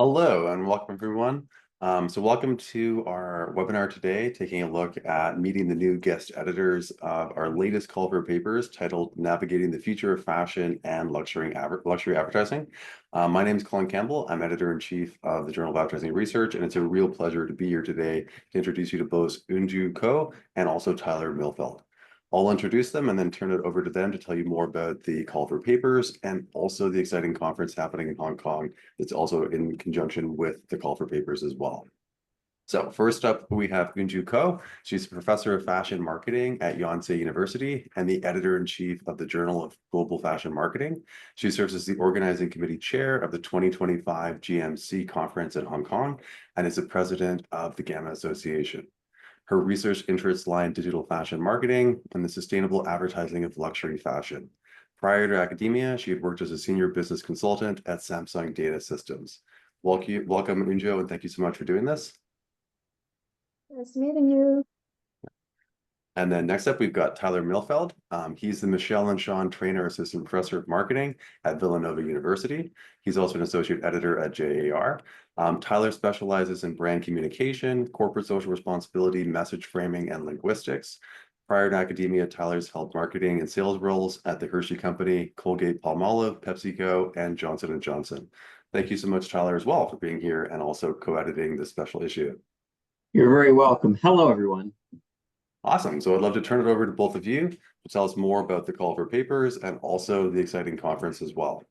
Hello and welcome everyone. Welcome to our webinar today, taking a look at meeting the new guest editors of our latest call for papers titled Navigating the Future of Fashion and Luxury Advertising. My name is Colin Campbell. I'm editor-in-chief of the Journal of Advertising Research, and it's a real pleasure to be here today to introduce you to both Eunju Ko and also Tyler Milfeld. I'll introduce them and then turn it over to them to tell you more about the call for papers and also the exciting conference happening in Hong Kong. It's also in conjunction with the call for papers as well. So first up, we have Eunju Ko. She's a professor of fashion marketing at Yonsei University and the editor-in-chief of the Journal of Global Fashion Marketing. She serves as the organizing committee chair of the 2025 GMC Conference in Hong Kong and is the president of the Gamma Association. Her research interests lie in digital fashion marketing and the sustainable advertising of luxury fashion. Prior to academia, she had worked as a senior business consultant at Samsung Data Systems. Welcome, Eunju, and thank you so much for doing this. Nice meeting you. And then next up, we've got Tyler Milfeld. He's the Michelle and Sean Trainer Assistant Professor of Marketing at Villanova University. He's also an associate editor at JAR. Tyler specializes in brand communication, corporate social responsibility, message framing, and linguistics. Prior to academia, Tyler's held marketing and sales roles at the Hershey Company, Colgate-Palmolive, PepsiCo, and Johnson & Johnson. Thank you so much, Tyler, as well, for being here and also co-editing this special issue. You're very welcome. Hello, everyone. Awesome. So I'd love to turn it over to both of you to tell us more about the call for papers and also the exciting conference as well.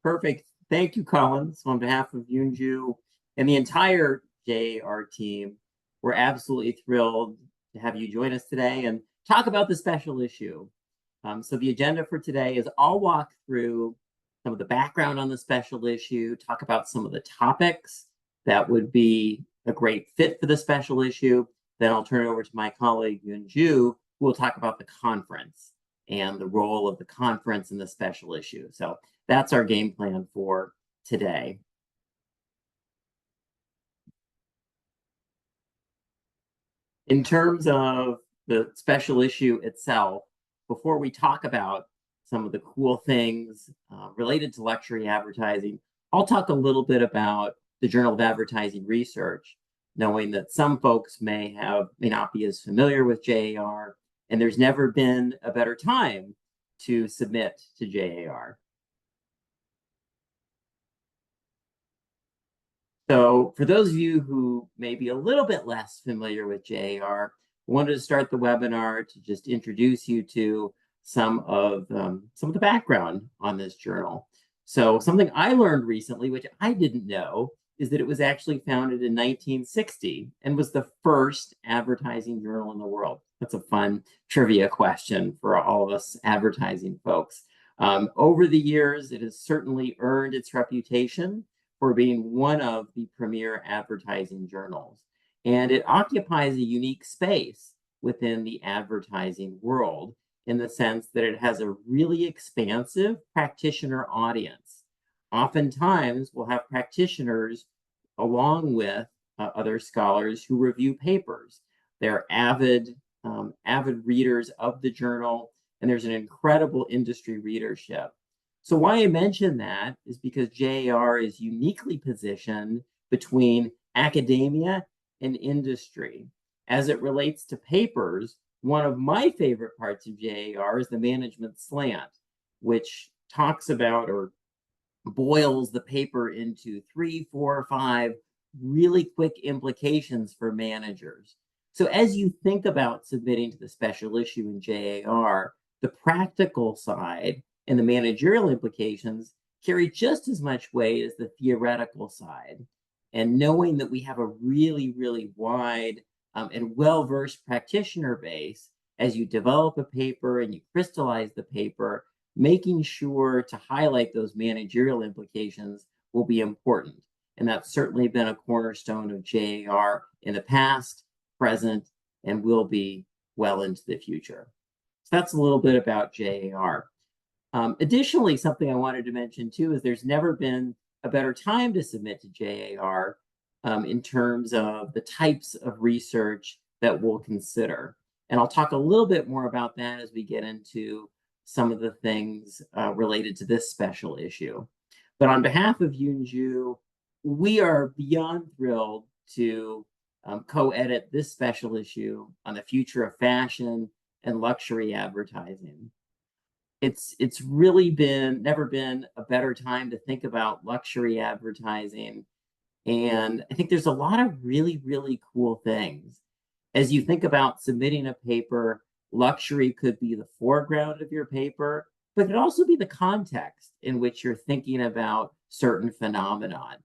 Perfect. Thank you, Colin. So on behalf of Eunju and the entire JAR team, we're absolutely thrilled to have you join us today and talk about the special issue. So the agenda for today is I'll walk through some of the background on the special issue, talk about some of the topics that would be a great fit for the special issue. Then I'll turn it over to my colleague Eunju, who will talk about the conference and the role of the conference in the special issue. So that's our game plan for today. In terms of the special issue itself, before we talk about some of the cool things related to luxury advertising, I'll talk a little bit about the Journal of Advertising Research, knowing that some folks may not be as familiar with JAR, and there's never been a better time to submit to JAR. So for those of you who may be a little bit less familiar with JAR, I wanted to start the webinar to just introduce you to some of the background on this journal. So something I learned recently, which I didn't know, is that it was actually founded in 1960 and was the first advertising journal in the world. That's a fun trivia question for all of us advertising folks. Over the years, it has certainly earned its reputation for being one of the premier advertising journals. And it occupies a unique space within the advertising world in the sense that it has a really expansive practitioner audience. Oftentimes, we'll have practitioners along with other scholars who review papers. They're avid readers of the journal, and there's an incredible industry readership. So why I mention that is because JAR is uniquely positioned between academia and industry. As it relates to papers, one of my favorite parts of JAR is the management slant, which talks about or boils the paper into 3, 4, 5 really quick implications for managers. So as you think about submitting to the special issue in JAR, the practical side and the managerial implications carry just as much weight as the theoretical side. And knowing that we have a really, really wide and well-versed practitioner base, as you develop a paper and you crystallize the paper, making sure to highlight those managerial implications will be important. And that's certainly been a cornerstone of JAR in the past, present, and will be well into the future. So that's a little bit about JAR. Additionally, something I wanted to mention too is there's never been a better time to submit to JAR in terms of the types of research that we'll consider. And I'll talk a little bit more about that as we get into some of the things related to this special issue. But on behalf of Eunju, we are beyond thrilled to co-edit this special issue on the future of fashion and luxury advertising. It's really never been a better time to think about luxury advertising. And I think there's a lot of really, really cool things. As you think about submitting a paper, luxury could be the foreground of your paper, but it could also be the context in which you're thinking about certain phenomenon.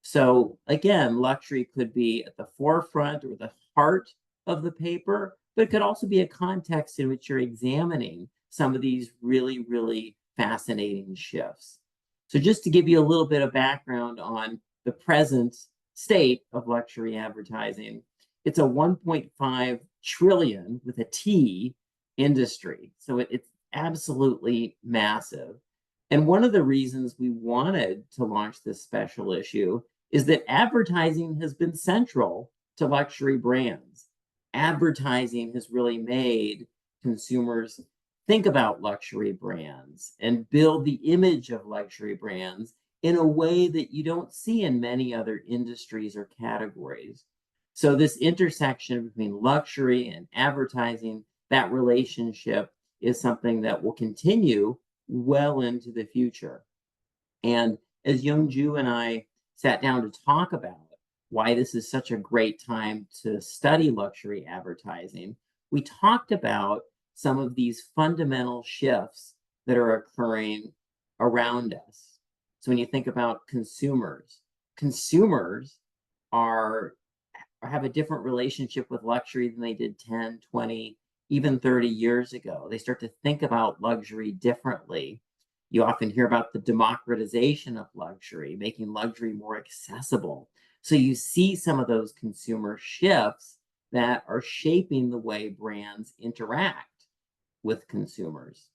So again, luxury could be at the forefront or the heart of the paper, but it could also be a context in which you're examining some of these really, really fascinating shifts. So just to give you a little bit of background on the present state of luxury advertising, it's a 1.5 trillion with a T industry. So it's absolutely massive. And one of the reasons we wanted to launch this special issue is that advertising has been central to luxury brands. Advertising has really made consumers think about luxury brands and build the image of luxury brands in a way that you don't see in many other industries or categories. So this intersection between luxury and advertising, that relationship is something that will continue well into the future. And as Eunju and I sat down to talk about why this is such a great time to study luxury advertising, we talked about some of these fundamental shifts that are occurring around us. So when you think about consumers have a different relationship with luxury than they did 10, 20, even 30 years ago. They start to think about luxury differently. You often hear about the democratization of luxury, making luxury more accessible. So you see some of those consumer shifts that are shaping the way brands interact with consumers.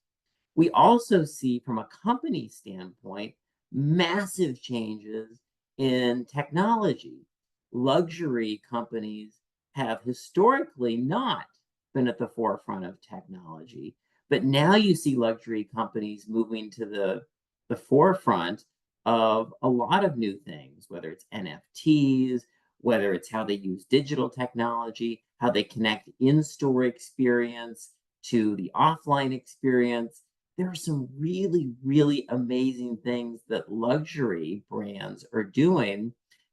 We also see, from a company standpoint, massive changes in technology. Luxury companies have historically not been at the forefront of technology, but now you see luxury companies moving to the forefront of a lot of new things, whether it's NFTs, whether it's how they use digital technology, how they connect in-store experience to the offline experience. There are some really, really amazing things that luxury brands are doing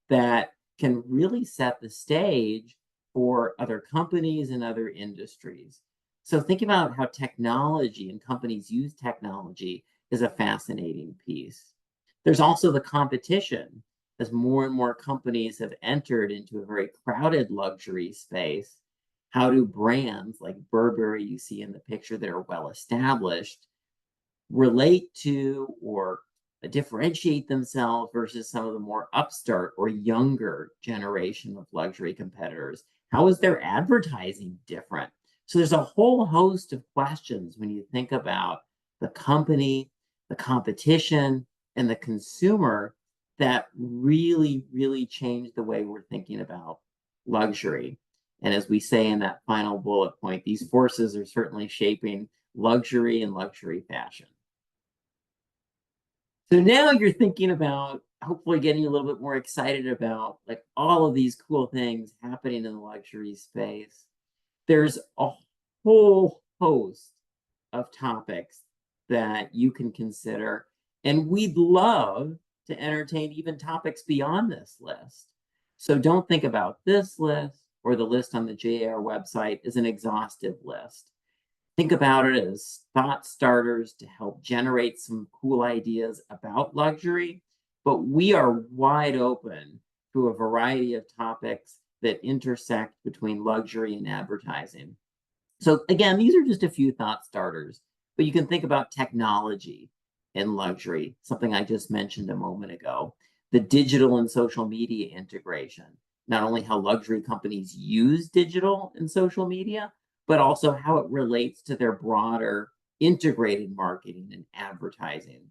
that can really set the stage for other companies and other industries. So think about how technology and companies use technology is a fascinating piece. There's also the competition, as more and more companies have entered into a very crowded luxury space. How do brands like Burberry, you see in the picture, that are well established, relate to or differentiate themselves versus some of the more upstart or younger generation of luxury competitors? How is their advertising different? So there's a whole host of questions when you think about the company, the competition, and the consumer that really, really change the way we're thinking about luxury. And as we say in that final bullet point, these forces are certainly shaping luxury and luxury fashion. So now you're thinking about hopefully getting a little bit more excited about like all of these cool things happening in the luxury space. There's a whole host of topics that you can consider, and we'd love to entertain even topics beyond this list. So don't think about this list or the list on the JAR website as an exhaustive list. Think about it as thought starters to help generate some cool ideas about luxury, but we are wide open to a variety of topics that intersect between luxury and advertising. So again, these are just a few thought starters, but you can think about technology and luxury, something I just mentioned a moment ago, the digital and social media integration, not only how luxury companies use digital and social media, but also how it relates to their broader integrated marketing and advertising.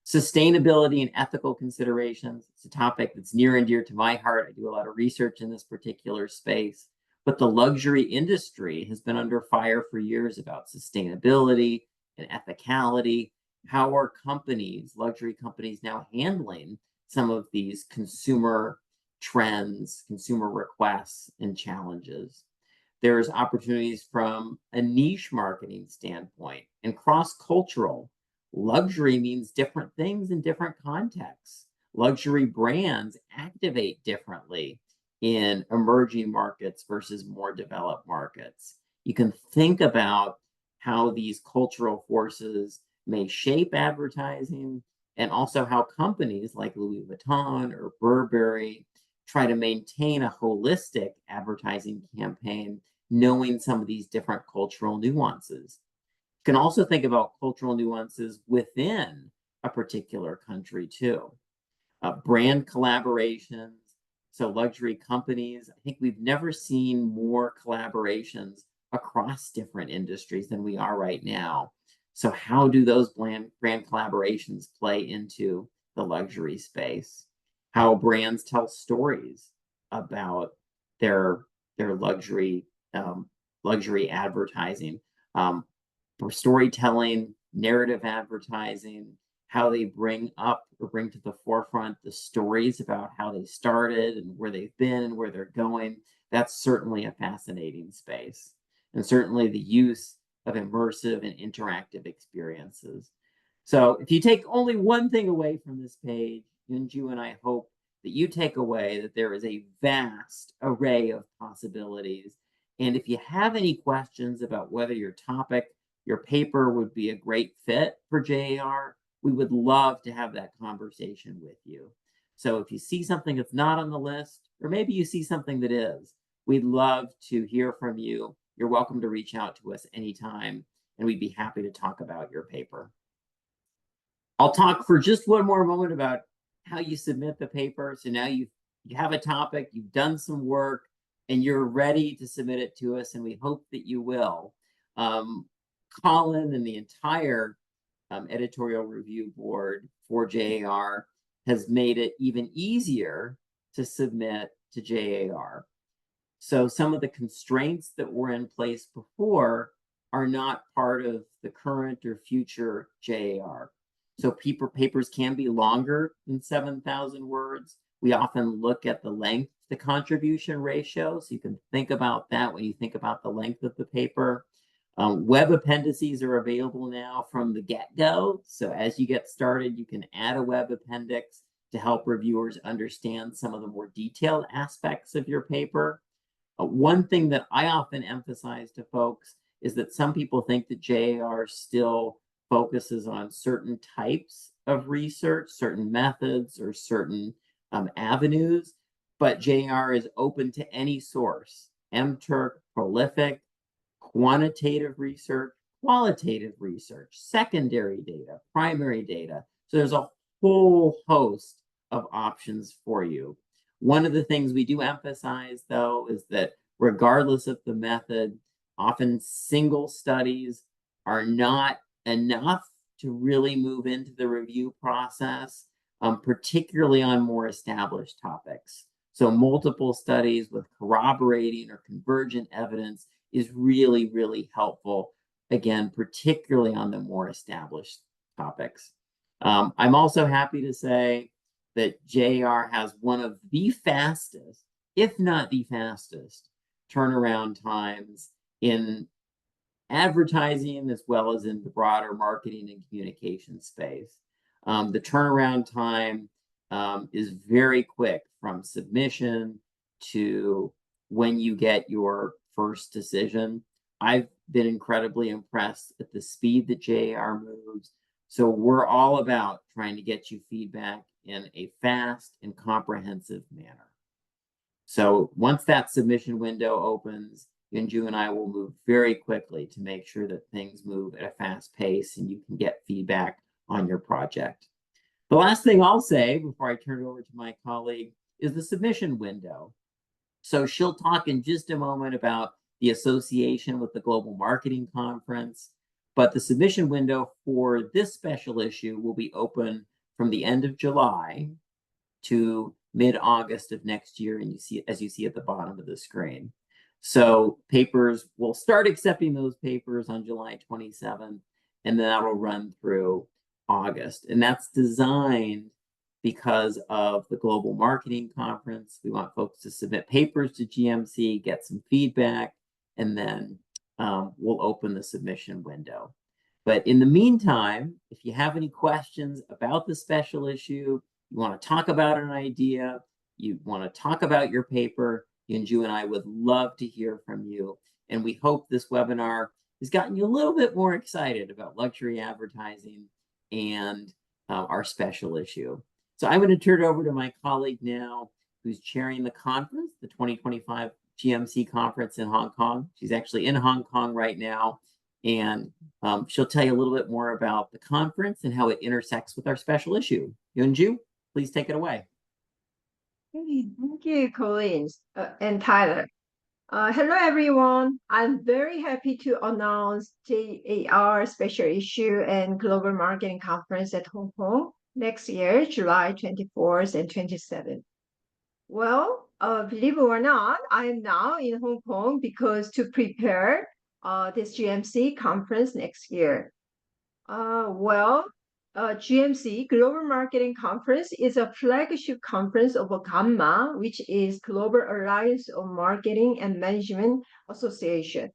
Sustainability and ethical considerations. It's a topic that's near and dear to my heart. I do a lot of research in this particular space, but the luxury industry has been under fire for years about sustainability and ethicality. how are companies, luxury companies, now handling some of these consumer trends, consumer requests, and challenges? There's opportunities from a niche marketing standpoint and cross-cultural. Luxury means different things in different contexts. Luxury brands activate differently in emerging markets versus more developed markets. You can think about how these cultural forces may shape advertising, and also how companies like Louis Vuitton or Burberry try to maintain a holistic advertising campaign, knowing some of these different cultural nuances. You can also think about cultural nuances within a particular country too. Brand collaborations. So luxury companies, I think we've never seen more collaborations across different industries than we are right now. So how do those brand collaborations play into the luxury space? How brands tell stories about their luxury advertising, for storytelling, narrative advertising, how they bring up or bring to the forefront the stories about how they started and where they've been and where they're going. That's certainly a fascinating space. And certainly the use of immersive and interactive experiences. So if you take only one thing away from this page, Eunju and I hope that you take away that there is a vast array of possibilities. And if you have any questions about whether your topic, your paper would be a great fit for JAR, we would love to have that conversation with you. So if you see something that's not on the list, or maybe you see something that is, we'd love to hear from you. You're welcome to reach out to us anytime, and we'd be happy to talk about your paper. I'll talk for just one more moment about how you submit the paper. So now you have a topic, you've done some work, and you're ready to submit it to us, and we hope that you will. Colin and the entire editorial review board for JAR has made it even easier to submit to JAR. So some of the constraints that were in place before are not part of the current or future JAR. So papers can be longer than 7,000 words. We often look at the length to contribution ratio, so you can think about that when you think about the length of the paper. Web appendices are available now from the get-go. So as you get started, you can add a web appendix to help reviewers understand some of the more detailed aspects of your paper. One thing that I often emphasize to folks is that some people think that JAR still focuses on certain types of research, certain methods, or certain avenues, but JAR is open to any source: MTurk, prolific, quantitative research, qualitative research, secondary data, primary data. So there's a whole host of options for you. One of the things we do emphasize, though, is that regardless of the method, often single studies are not enough to really move into the review process, particularly on more established topics. So multiple studies with corroborating or convergent evidence is really, really helpful, again, particularly on the more established topics. I'm also happy to say that JAR has one of the fastest, if not the fastest, turnaround times in advertising as well as in the broader marketing and communication space. The turnaround time is very quick from submission to when you get your first decision. I've been incredibly impressed at the speed that JAR moves. So we're all about trying to get you feedback in a fast and comprehensive manner. So once that submission window opens, Eunju and I will move very quickly to make sure that things move at a fast pace and you can get feedback on your project. The last thing I'll say before I turn it over to my colleague is the submission window. So she'll talk in just a moment about the association with the Global Marketing Conference, but the submission window for this special issue will be open from the end of July to mid-August of next year, and as you see at the bottom of the screen. So papers, we'll start accepting those papers on July 27th, and then that will run through August. And that's designed because of the Global Marketing Conference. We want folks to submit papers to GMC, get some feedback, and then we'll open the submission window. But in the meantime, if you have any questions about the special issue, you want to talk about an idea, you want to talk about your paper, Eunju and I would love to hear from you. And we hope this webinar has gotten you a little bit more excited about luxury advertising and our special issue. So I'm going to turn it over to my colleague now, who's chairing the conference, the 2025 GMC Conference in Hong Kong. She's actually in Hong Kong right now. And she'll tell you a little bit more about the conference and how it intersects with our special issue. Eunju, please take it away. Hey, thank you, Colleen and Tyler. Hello, everyone. I'm very happy to announce JAR Special Issue and Global Marketing Conference at Hong Kong next year, July 24th and 27th. Well, believe it or not, I'm now in Hong Kong because to prepare this GMC conference next year. GMC Global Marketing Conference is a flagship conference of GAMMA, which is Global Alliance of Marketing and Management Association.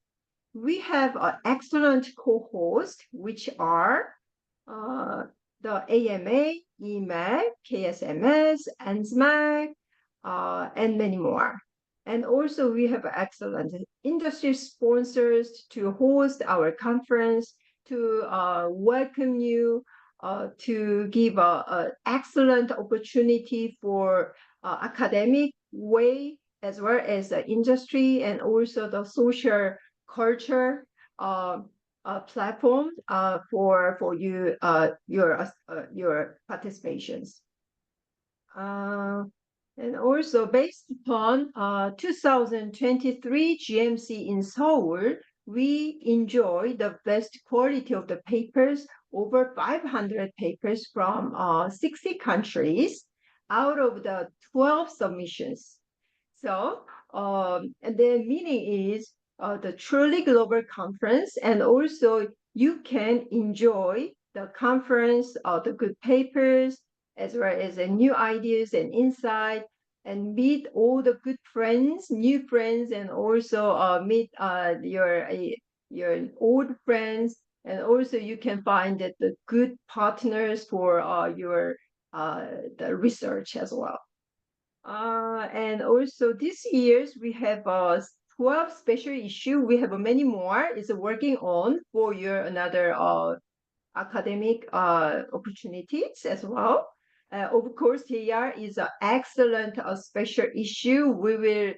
We have an excellent co-host, which are the AMA, EMAC, KSMS, NSMAC, and many more. And also we have excellent industry sponsors to host our conference, to welcome you, to give an excellent opportunity for academic way, as well as the industry and also the social culture platform for you your participations. And also based upon 2023 GMC in Seoul, we enjoy the best quality of the papers, over 500 papers from 60 countries out of the 12 submissions. So, and the meaning is the truly global conference, and also you can enjoy the conference, the good papers, as well as new ideas and insight, and meet all the good friends, new friends, and also meet your old friends, and also you can find that the good partners for your the research as well. And also this year's we have 12 special issue. We have many more is working on for your another academic opportunities as well. Of course, here is an excellent special issue. We will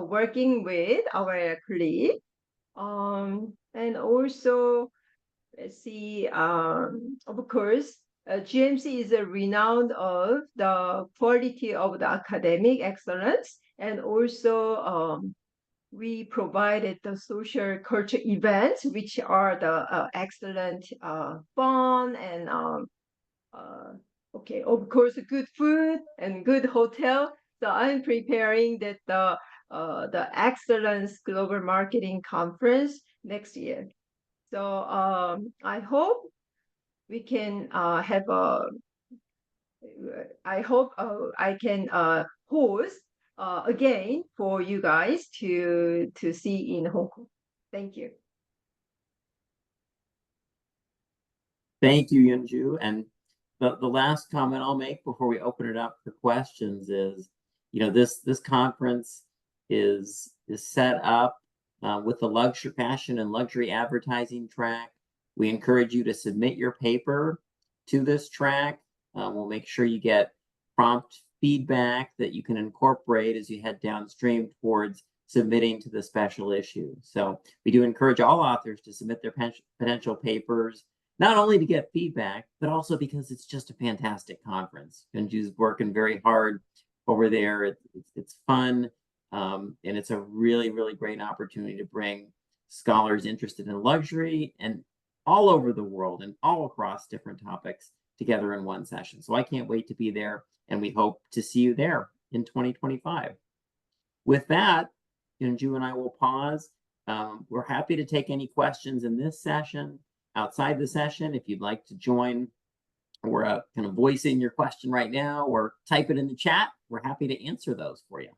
working with our colleague. And also, let's see, of course, GMC is renowned of the quality of the academic excellence, and also we provided the social culture events, which are the excellent fun and okay, of course, good food and good hotel. So I'm preparing that the Excellence Global Marketing Conference next year. So I hope we can have a. I hope I can host again for you guys to see in Hong Kong. Thank you. Thank you, Eunju. And the last comment I'll make before we open it up for questions is, you know, this conference is set up with the luxury fashion and luxury advertising track. We encourage you to submit your paper to this track. We'll make sure you get prompt feedback that you can incorporate as you head downstream towards submitting to the special issue. So we do encourage all authors to submit their potential papers, not only to get feedback, but also because it's just a fantastic conference. Eunju's working very hard over there. It's fun, and it's a really, really great opportunity to bring scholars interested in luxury and all over the world and all across different topics together in one session. So I can't wait to be there, and we hope to see you there in 2025. With that, Eunju and I will pause. We're happy to take any questions in this session. Outside the session, if you'd like to join or kind of voice in your question right now, or type it in the chat. We're happy to answer those for you.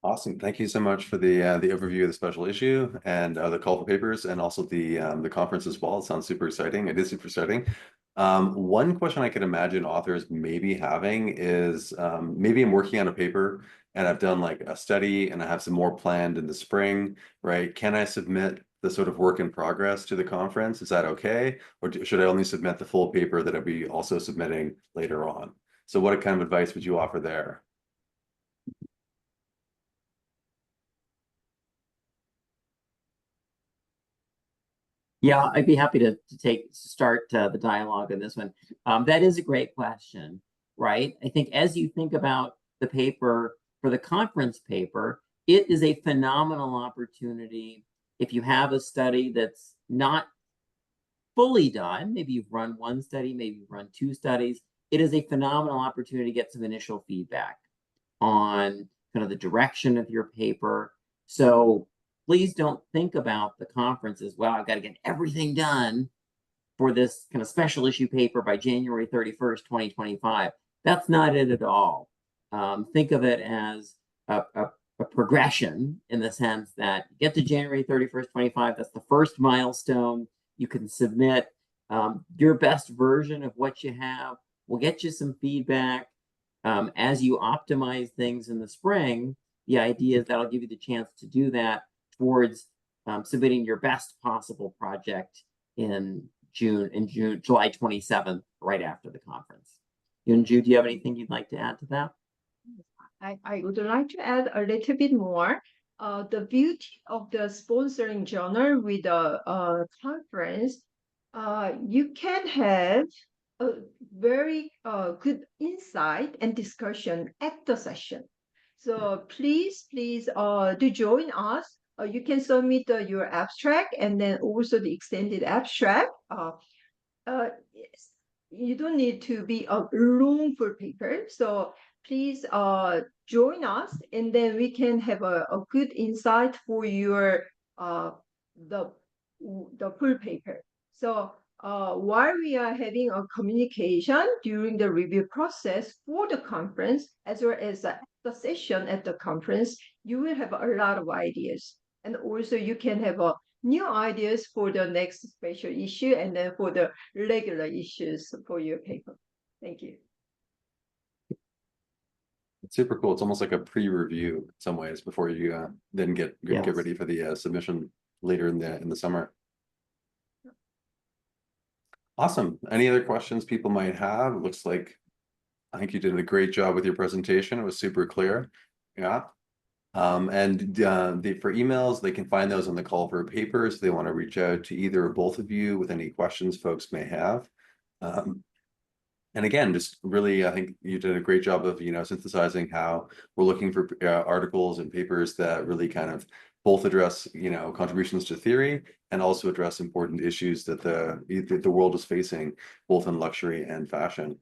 Awesome. Thank you so much for the overview of the special issue and the call for papers, and also the conference as well. It sounds super exciting. It is super exciting. One question I could imagine authors may be having is maybe I'm working on a paper and I've done like a study and I have some more planned in the spring, right? Can I submit the sort of work in progress to the conference? Is that okay? Or should I only submit the full paper that I'll be also submitting later on? So what kind of advice would you offer there? Yeah, I'd be happy to start the dialogue on this one. That is a great question, right? I think as you think about the paper for the conference paper, it is a phenomenal opportunity. If you have a study that's not fully done, maybe you've run one study, maybe you've run two studies, it is a phenomenal opportunity to get some initial feedback on kind of the direction of your paper. So please don't think about the conference as, well, I've got to get everything done for this kind of special issue paper by January 31st, 2025. That's not it at all. Think of it as a progression, in the sense that you get to January 31st, 25. That's the first milestone. You can submit your best version of what you have. We'll get you some feedback. As you optimize things in the spring, the idea is that'll give you the chance to do that towards submitting your best possible project in July 27th, right after the conference. Eunju, do you have anything you'd like to add to that? I would like to add a little bit more. The beauty of the sponsoring journal with the conference, you can have a very good insight and discussion at the session. So please do join us. You can submit your abstract and then also the extended abstract. You don't need to be a long full paper. So please join us, and then we can have a good insight for your the full paper. So while we are having a communication during the review process for the conference, as well as the session at the conference, you will have a lot of ideas. And also you can have new ideas for the next special issue and then for the regular issues for your paper. Thank you. It's super cool. It's almost like a pre-review in some ways before you then get ready for the submission later in the summer. Awesome. Any other questions people might have? It looks like I think you did a great job with your presentation. It was super clear. Yeah. And for emails, they can find those on the call for papers. They want to reach out to either or both of you with any questions folks may have. And again, just really, I think you did a great job of, synthesizing how we're looking for articles and papers that really kind of both address, contributions to theory and also address important issues that the world is facing, both in luxury and fashion.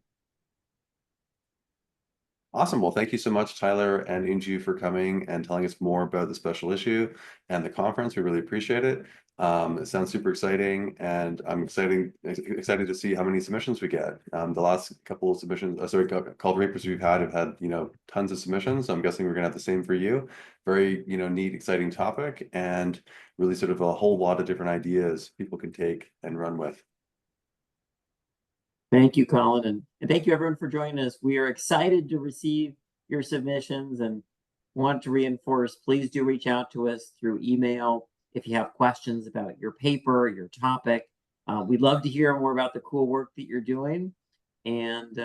Awesome. Well, thank you so much, Tyler and Eunju, for coming and telling us more about the special issue and the conference. We really appreciate it. It sounds super exciting, and I'm excited to see how many submissions we get. The last couple of submissions, call for papers we've had have had, tons of submissions. So I'm guessing we're gonna have the same for you. Very, neat, exciting topic, and really sort of a whole lot of different ideas people can take and run with. Thank you, Colin, and thank you everyone for joining us. We are excited to receive your submissions and want to reinforce, please do reach out to us through email if you have questions about your paper, your topic. We'd love to hear more about the cool work that you're doing and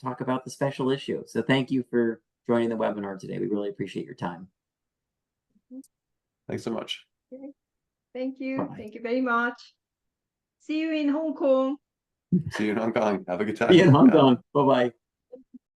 talk about the special issue. So thank you for joining the webinar today. We really appreciate your time. Thanks so much. Okay. Thank you. Bye. Thank you very much. See you in Hong Kong. See you in Hong Kong. Have a good time. See you in Hong Kong. Bye-bye.